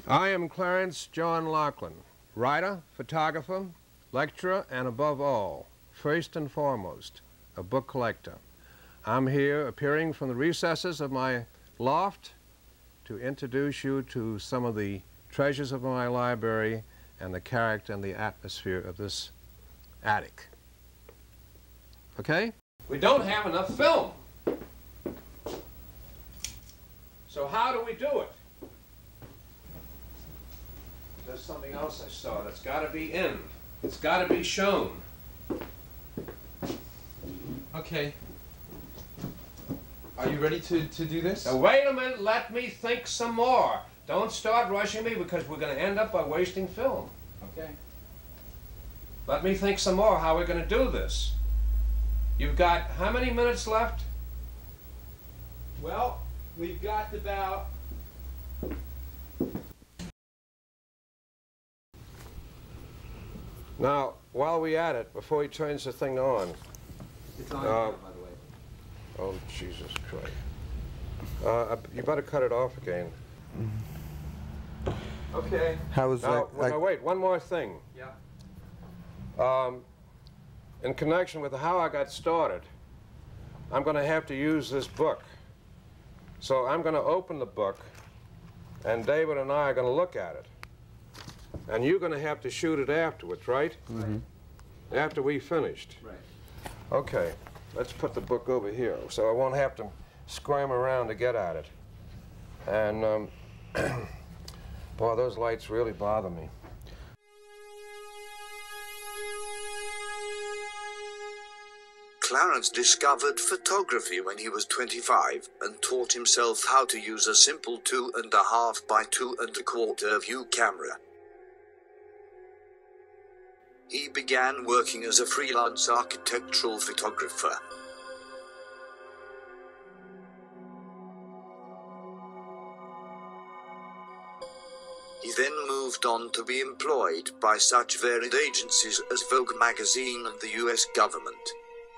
I am Clarence John Laughlin, writer, photographer, lecturer, and above all, first and foremost, a book collector. I'm here appearing from the recesses of my loft to introduce you to some of the treasures of my library and the character and the atmosphere of this attic. Okay? We don't have enough film. So how do we do it? There's something else I saw that's got to be in. It's got to be shown. Okay. Are you ready to do this? Now wait a minute, let me think some more. Don't start rushing me because we're going to end up by wasting film. Okay. Let me think some more how we're going to do this. You've got how many minutes left? Well, we've got about... Now, while we're at it, before he turns the thing on... It's on now, by the way. Oh, Jesus Christ. You better cut it off again. Okay. How was now, that? Now, wait, one more thing. Yeah. In connection with how I got started, I'm going to have to use this book. So I'm going to open the book, and David and I are going to look at it. And you're going to have to shoot it afterwards, right? Mm-hmm. After we finished. Right. Okay, let's put the book over here so I won't have to squirm around to get at it. And, boy, those lights really bother me. Clarence discovered photography when he was 25 and taught himself how to use a simple 2.5 by 2.25 view camera. He began working as a freelance architectural photographer. He then moved on to be employed by such varied agencies as Vogue magazine and the US government.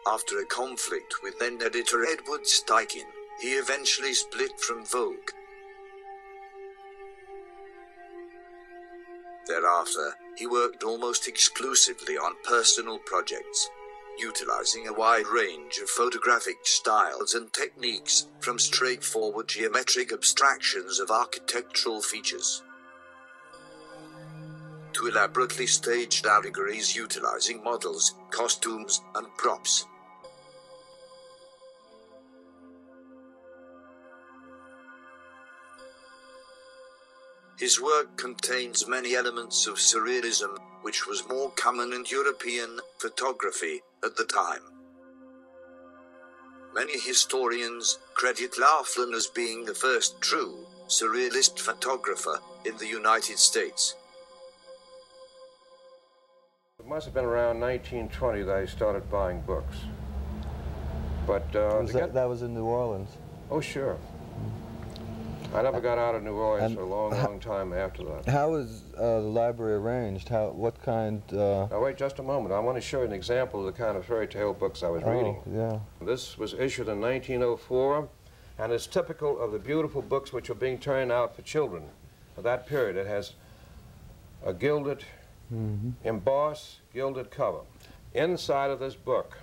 After a conflict with then editor Edward Steichen, he eventually split from Vogue. Thereafter, he worked almost exclusively on personal projects, utilizing a wide range of photographic styles and techniques, from straightforward geometric abstractions of architectural features to elaborately staged allegories utilizing models, costumes, and props. His work contains many elements of surrealism, which was more common in European photography at the time. Many historians credit Laughlin as being the first true surrealist photographer in the United States. It must have been around 1920 that I started buying books. But that was in New Orleans. Oh, sure. I never got out of New Orleans for a long, long time after that. How was the library arranged? What kind... Now, wait just a moment. I want to show you an example of the kind of fairy tale books I was reading. Yeah. This was issued in 1904, and it's typical of the beautiful books which are being turned out for children of that period. It has a gilded, embossed, gilded cover. Inside of this book,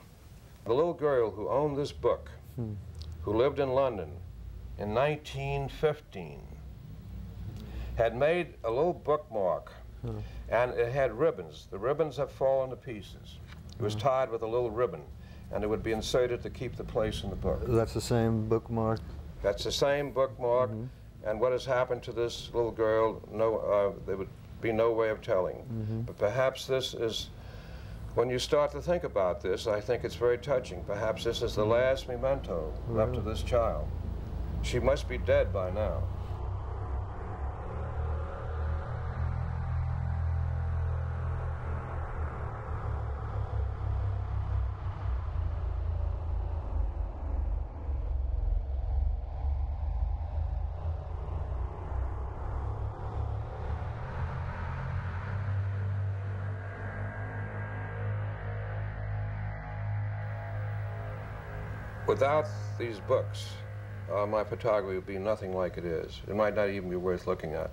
the little girl who owned this book, who lived in London, in 1915, had made a little bookmark, and it had ribbons. The ribbons have fallen to pieces. It was tied with a little ribbon, and it would be inserted to keep the place in the book. That's the same bookmark? That's the same bookmark, and what has happened to this little girl, there would be no way of telling. But perhaps this is, when you start to think about this, I think it's very touching. Perhaps this is the last memento left to this child. She must be dead by now. Without these books, my photography would be nothing like it is. It might not even be worth looking at.